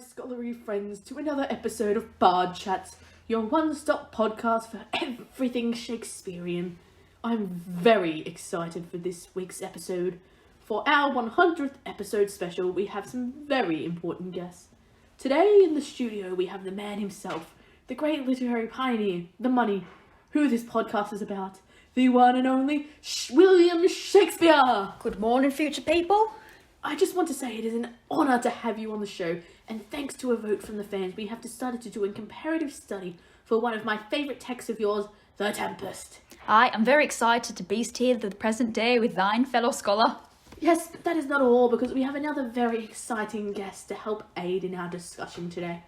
scholarly friends, to another episode of BardChats, your one-stop podcast for everything Shakespearean. I'm very excited for this week's episode. For our 100th episode special, we have some very important guests. Today in the studio, we have the man himself, the great literary pioneer, the money, who this podcast is about, the one and only William Shakespeare! Good morning, future people. I just want to say it is an honour to have you on the show, and thanks to a vote from the fans, we have decided to do a comparative study for one of my favourite texts of yours, The Tempest. I am very excited to beast here to the present day with thine fellow scholar. Yes, but that is not all, because we have another very exciting guest to help aid in our discussion today.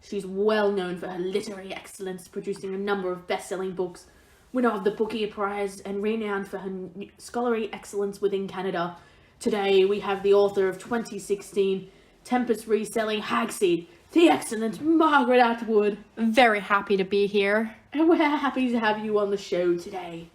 She's well known for her literary excellence, producing a number of best-selling books, winner of the Booker Prize, and renowned for her scholarly excellence within Canada. Today, we have the author of 2016 Tempest reselling Hagseed, the excellent Margaret Atwood. Very happy to be here. And we're happy to have you on the show today.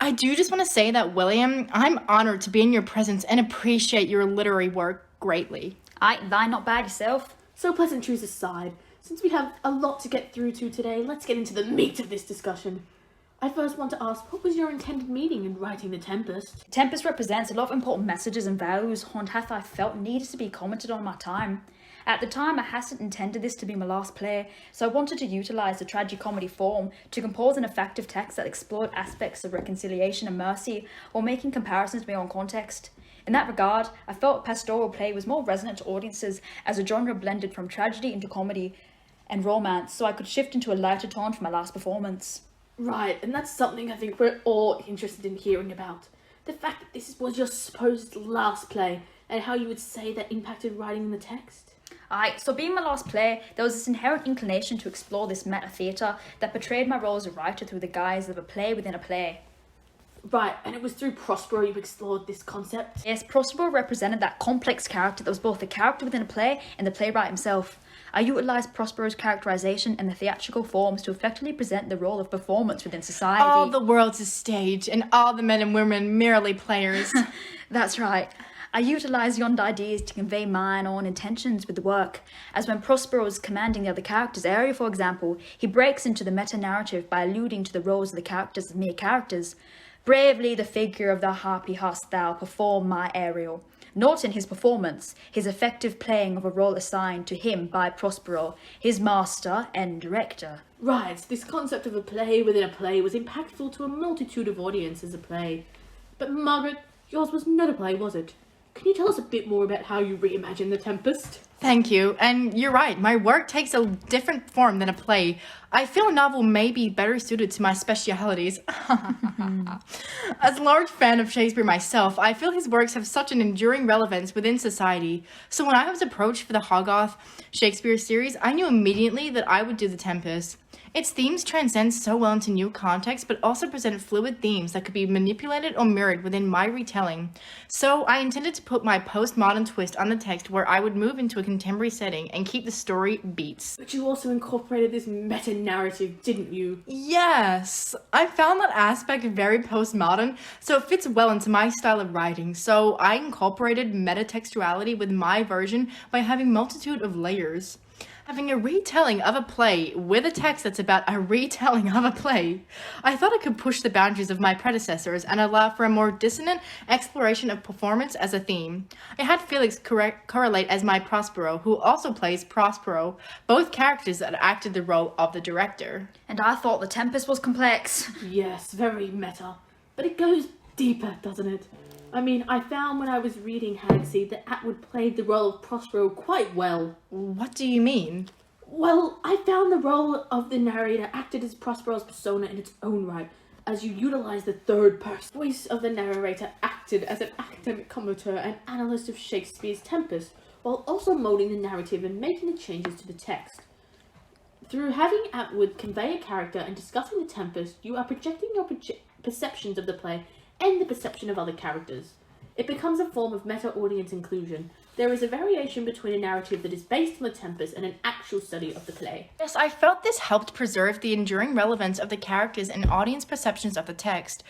I do just want to say that, William, I'm honored to be in your presence and appreciate your literary work greatly. Thine not bad yourself. So pleasantries aside, since we have a lot to get through to today, let's get into the meat of this discussion. I first want to ask, what was your intended meaning in writing The Tempest? Tempest represents a lot of important messages and values, and hath I felt needed to be commented on my time. At the time, I hadn't intended this to be my last play, so I wanted to utilise the tragicomedy form to compose an effective text that explored aspects of reconciliation and mercy, while making comparisons to my own context. In that regard, I felt a pastoral play was more resonant to audiences as a genre blended from tragedy into comedy and romance, so I could shift into a lighter tone for my last performance. Right, and that's something I think we're all interested in hearing about. The fact that this was your supposed last play, and how you would say that impacted writing the text. So being my last play, there was this inherent inclination to explore this meta-theatre that portrayed my role as a writer through the guise of a play within a play. Right, and it was through Prospero you explored this concept? Yes, Prospero represented that complex character that was both the character within a play and the playwright himself. I utilised Prospero's characterisation and the theatrical forms to effectively present the role of performance within society. All the world's a stage, and all the men and women merely players. That's right. I utilised yond ideas to convey mine own intentions with the work, as when Prospero is commanding the other characters' area, for example, he breaks into the meta-narrative by alluding to the roles of the characters as mere characters. Bravely the figure of the harpy hast thou performed my Ariel. Not in his performance, his effective playing of a role assigned to him by Prospero, his master and director. Right, this concept of a play within a play was impactful to a multitude of audiences as a play. But Margaret, yours was not a play, was it? Can you tell us a bit more about how you reimagined The Tempest? Thank you, and you're right, my work takes a different form than a play. I feel a novel may be better suited to my specialities. As a large fan of Shakespeare myself, I feel his works have such an enduring relevance within society. So when I was approached for the Hogarth Shakespeare series, I knew immediately that I would do The Tempest. Its themes transcend so well into new contexts, but also present fluid themes that could be manipulated or mirrored within my retelling. So I intended to put my postmodern twist on the text where I would move into a contemporary setting and keep the story beats. But you also incorporated this meta-narrative, didn't you? Yes, I found that aspect very postmodern, so it fits well into my style of writing. So I incorporated metatextuality with my version by having multitude of layers. Having a retelling of a play with a text that's about a retelling of a play, I thought I could push the boundaries of my predecessors and allow for a more dissonant exploration of performance as a theme. I had Felix correlate as my Prospero, who also plays Prospero, both characters that acted the role of the director. And I thought The Tempest was complex. Yes, very meta. But it goes deeper, doesn't it? I mean, I found when I was reading Hagseed that Atwood played the role of Prospero quite well. What do you mean? Well, I found the role of the narrator acted as Prospero's persona in its own right, as you utilised the third person. The voice of the narrator acted as an academic commentator and analyst of Shakespeare's Tempest, while also moulding the narrative and making the changes to the text. Through having Atwood convey a character and discussing the Tempest, you are projecting your perceptions of the play and the perception of other characters. It becomes a form of meta-audience inclusion. There is a variation between a narrative that is based on The Tempest and an actual study of the play. Yes, I felt this helped preserve the enduring relevance of the characters and audience perceptions of the text.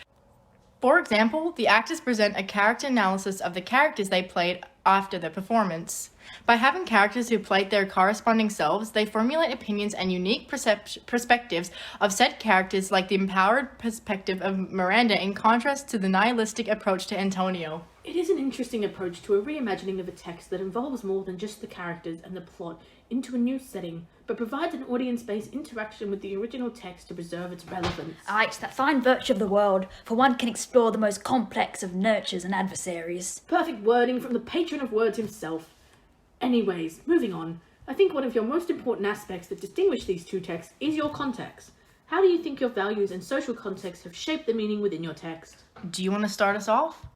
For example, the actors present a character analysis of the characters they played after the performance. By having characters who played their corresponding selves, they formulate opinions and unique perspectives of said characters, like the empowered perspective of Miranda in contrast to the nihilistic approach to Antonio. It is an interesting approach to a reimagining of a text that involves more than just the characters and the plot into a new setting, but provides an audience-based interaction with the original text to preserve its relevance. It's that fine virtue of the world, for one can explore the most complex of nurtures and adversaries. Perfect wording from the patron of words himself. Anyways, moving on. I think one of your most important aspects that distinguish these two texts is your context. How do you think your values and social context have shaped the meaning within your text? Do you want to start us off?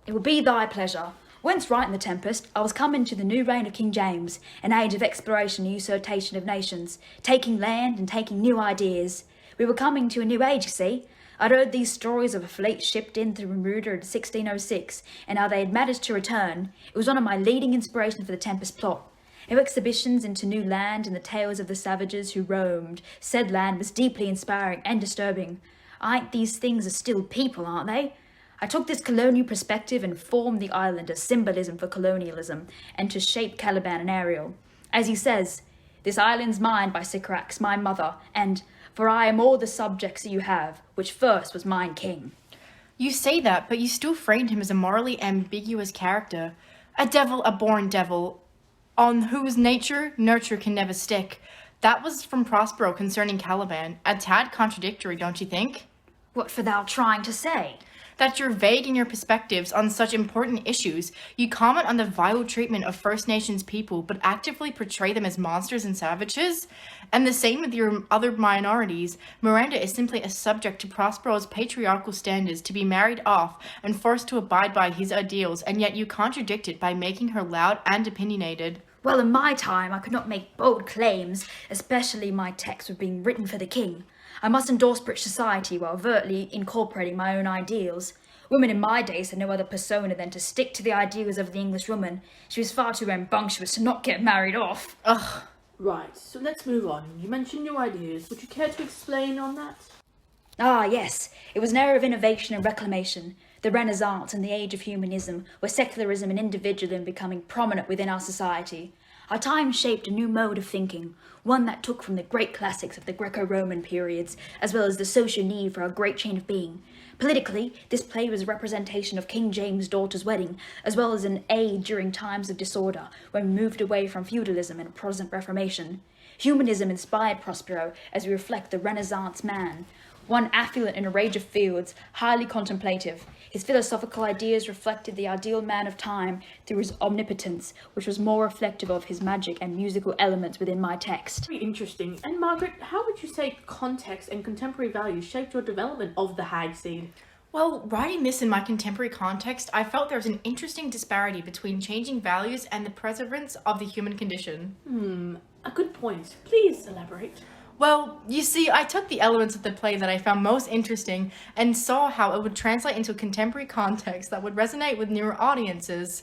It will be thy pleasure. Whence writing the Tempest, I was come into the new reign of King James, an age of exploration and usurpation of nations, taking land and taking new ideas. We were coming to a new age, you see. I'd heard these stories of a fleet shipped in through Bermuda in 1606, and how they had managed to return. It was one of my leading inspirations for the Tempest plot. Our exhibitions into new land and the tales of the savages who roamed said land was deeply inspiring and disturbing. Ain't these things are still people, aren't they? I took this colonial perspective and formed the island as symbolism for colonialism and to shape Caliban and Ariel. As he says, "This island's mine by Sycorax, my mother, and for I am all the subjects that you have, which first was mine king." You say that, but you still framed him as a morally ambiguous character. A devil, a born devil, on whose nurture can never stick. That was from Prospero concerning Caliban. A tad contradictory, don't you think? What for thou trying to say? That you're vague in your perspectives on such important issues. You comment on the vile treatment of First Nations people, but actively portray them as monsters and savages. And the same with your other minorities. Miranda is simply a subject to Prospero's patriarchal standards to be married off and forced to abide by his ideals, and yet you contradict it by making her loud and opinionated. Well, in my time, I could not make bold claims, especially my texts were being written for the king. I must endorse British society while overtly incorporating my own ideals. Women in my days had no other persona than to stick to the ideals of the English woman. She was far too rambunctious to not get married off. Ugh. Right, so let's move on. You mentioned new ideas. Would you care to explain on that? Ah, yes. It was an era of innovation and reclamation. The Renaissance and the age of humanism, where secularism and individualism becoming prominent within our society. Our time shaped a new mode of thinking, one that took from the great classics of the Greco-Roman periods, as well as the social need for our great chain of being. Politically, this play was a representation of King James' daughter's wedding, as well as an aid during times of disorder, when we moved away from feudalism and Protestant Reformation. Humanism inspired Prospero as we reflect the Renaissance man, one affluent in a range of fields, highly contemplative. His philosophical ideas reflected the ideal man of time through his omnipotence, which was more reflective of his magic and musical elements within my text. Very interesting. And Margaret, how would you say context and contemporary values shaped your development of the Hagseed? Well, writing this in my contemporary context, I felt there was an interesting disparity between changing values and the perseverance of the human condition. A good point. Please elaborate. Well, you see, I took the elements of the play that I found most interesting and saw how it would translate into a contemporary context that would resonate with newer audiences.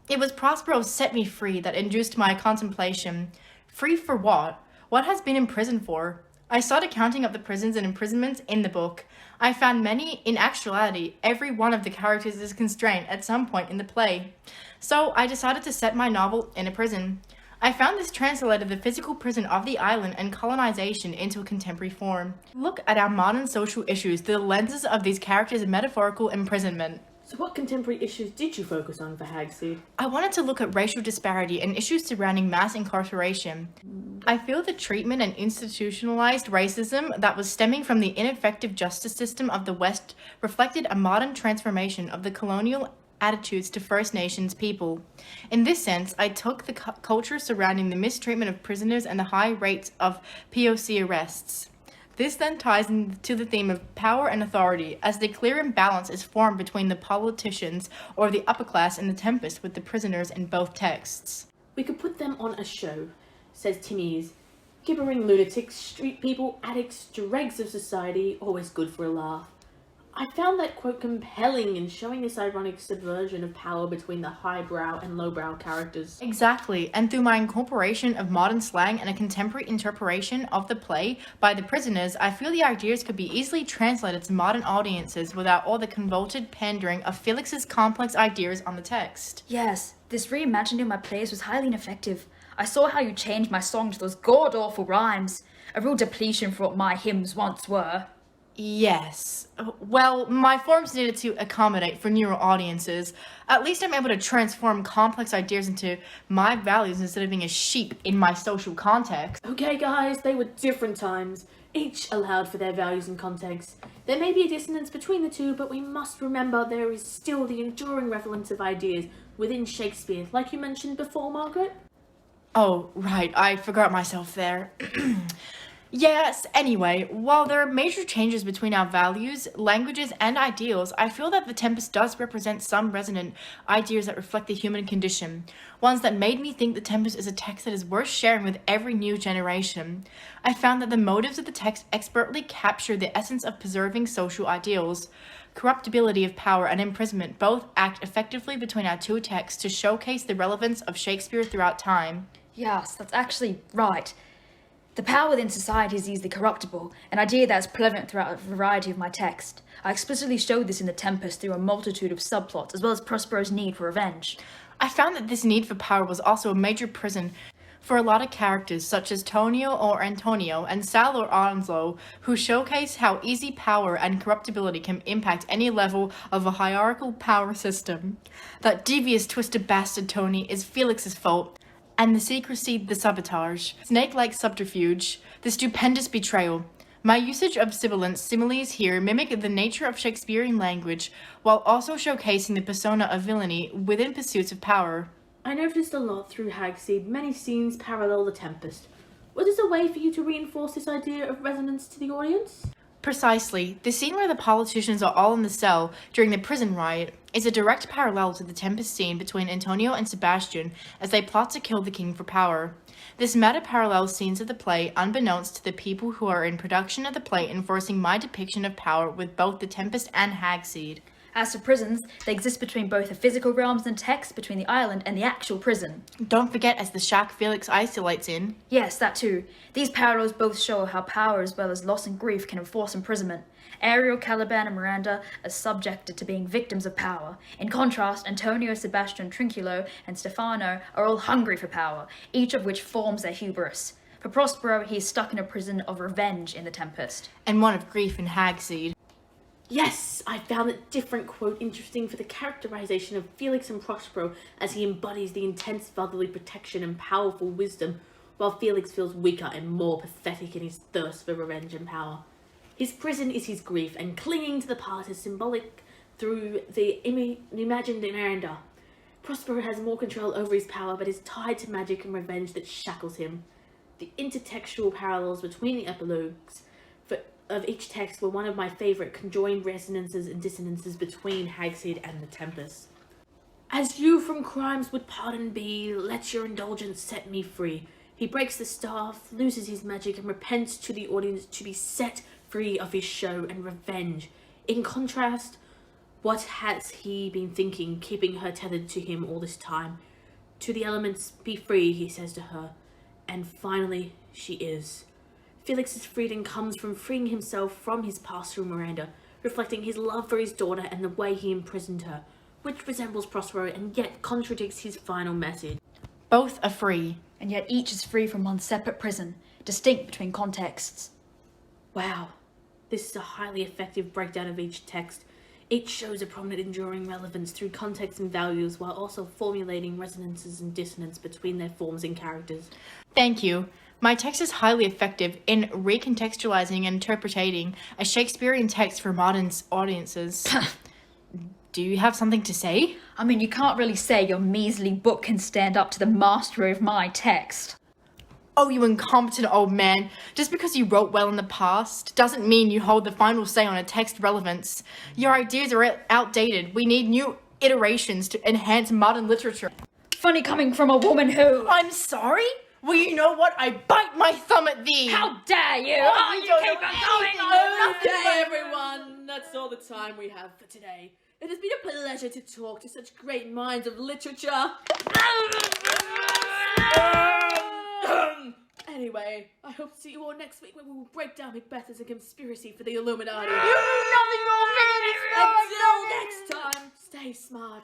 It was Prospero's Set Me Free that induced my contemplation. Free for what? What has been imprisoned for? I started counting up the prisons and imprisonments in the book. I found many. In actuality, every one of the characters is constrained at some point in the play. So I decided to set my novel in a prison. I found this translated the physical prison of the island and colonization into a contemporary form. Look at our modern social issues through the lenses of these characters' metaphorical imprisonment. So what contemporary issues did you focus on for Hagseed? I wanted to look at racial disparity and issues surrounding mass incarceration. I feel the treatment and institutionalized racism that was stemming from the ineffective justice system of the West reflected a modern transformation of the colonial attitudes to First Nations people. In this sense, I took the culture surrounding the mistreatment of prisoners and the high rates of POC arrests. This then ties into the theme of power and authority, as the clear imbalance is formed between the politicians or the upper class in the Tempest with the prisoners in both texts. We could put them on a show, says Timmy's. Gibbering lunatics, street people, addicts, dregs of society, always good for a laugh. I found that quote compelling in showing this ironic subversion of power between the highbrow and lowbrow characters. Exactly, and through my incorporation of modern slang and a contemporary interpretation of the play by the prisoners, I feel the ideas could be easily translated to modern audiences without all the convoluted pandering of Felix's complex ideas on the text. Yes, this reimagining of my plays was highly ineffective. I saw how you changed my song to those god-awful rhymes. A real depletion for what my hymns once were. Yes. Well, my forms needed to accommodate for newer audiences. At least I'm able to transform complex ideas into my values instead of being a sheep in my social context. Okay guys, they were different times. Each allowed for their values and context. There may be a dissonance between the two, but we must remember there is still the enduring relevance of ideas within Shakespeare, like you mentioned before, Margaret. Oh, right, I forgot myself there. Yes, anyway, while there are major changes between our values, languages, and ideals, I feel that The Tempest does represent some resonant ideas that reflect the human condition, ones that made me think The Tempest is a text that is worth sharing with every new generation. I found that the motives of the text expertly capture the essence of preserving social ideals. Corruptibility of power and imprisonment both act effectively between our two texts to showcase the relevance of Shakespeare throughout time. Yes, that's actually right. The power within society is easily corruptible, an idea that is prevalent throughout a variety of my text. I explicitly showed this in The Tempest through a multitude of subplots, as well as Prospero's need for revenge. I found that this need for power was also a major prison for a lot of characters, such as Tonio or Antonio and Sal or Onslow, who showcase how easy power and corruptibility can impact any level of a hierarchical power system. That devious, twisted bastard Tony is Felix's fault, and the secrecy, the sabotage, snake-like subterfuge, the stupendous betrayal. My usage of sibilants, similes here mimic the nature of Shakespearean language, while also showcasing the persona of villainy within pursuits of power. I noticed a lot through Hagseed. Many scenes parallel The Tempest. Was this a way for you to reinforce this idea of resonance to the audience? Precisely. The scene where the politicians are all in the cell during the prison riot is a direct parallel to the Tempest scene between Antonio and Sebastian as they plot to kill the king for power. This meta parallels scenes of the play unbeknownst to the people who are in production of the play, enforcing my depiction of power with both the Tempest and Hagseed. As for prisons, they exist between both the physical realms and text between the island and the actual prison. Don't forget as the shack Felix isolates in. Yes, that too. These parallels both show how power as well as loss and grief can enforce imprisonment. Ariel, Caliban, and Miranda are subjected to being victims of power. In contrast, Antonio, Sebastian, Trinculo, and Stefano are all hungry for power, each of which forms their hubris. For Prospero, he is stuck in a prison of revenge in The Tempest. And one of grief in Hagseed. Yes, I found that different quote interesting for the characterization of Felix and Prospero as he embodies the intense fatherly protection and powerful wisdom, while Felix feels weaker and more pathetic in his thirst for revenge and power. His prison is his grief, and clinging to the past is symbolic through the imagined Miranda. Prospero has more control over his power, but is tied to magic and revenge that shackles him. The intertextual parallels between the epilogues of each text were one of my favourite, conjoined resonances and dissonances between Hagseed and The Tempest. As you from crimes would pardon be, let your indulgence set me free. He breaks the staff, loses his magic, and repents to the audience to be set free of his show and revenge. In contrast, what has he been thinking, keeping her tethered to him all this time? To the elements, be free, he says to her. And finally, she is. Felix's freedom comes from freeing himself from his past through Miranda, reflecting his love for his daughter and the way he imprisoned her, which resembles Prospero and yet contradicts his final message. Both are free. And yet each is free from one separate prison, distinct between contexts. Wow, this is a highly effective breakdown of each text. Each shows a prominent enduring relevance through context and values, while also formulating resonances and dissonance between their forms and characters. Thank you. My text is highly effective in recontextualizing and interpreting a Shakespearean text for modern audiences. Do you have something to say? I mean, you can't really say your measly book can stand up to the mastery of my text. Oh, you incompetent old man. Just because you wrote well in the past doesn't mean you hold the final say on a text relevance. Your ideas are outdated. We need new iterations to enhance modern literature. Funny coming from a woman who... I'm sorry? Well, you know what? I bite my thumb at thee. How dare you! Oh, you keep on going on! Okay, everyone. that's all the time we have for today. It has been a pleasure to talk to such great minds of literature. Anyway, I hope to see you all next week when we will break down Macbeth as a conspiracy for the Illuminati. Until next time, stay smart.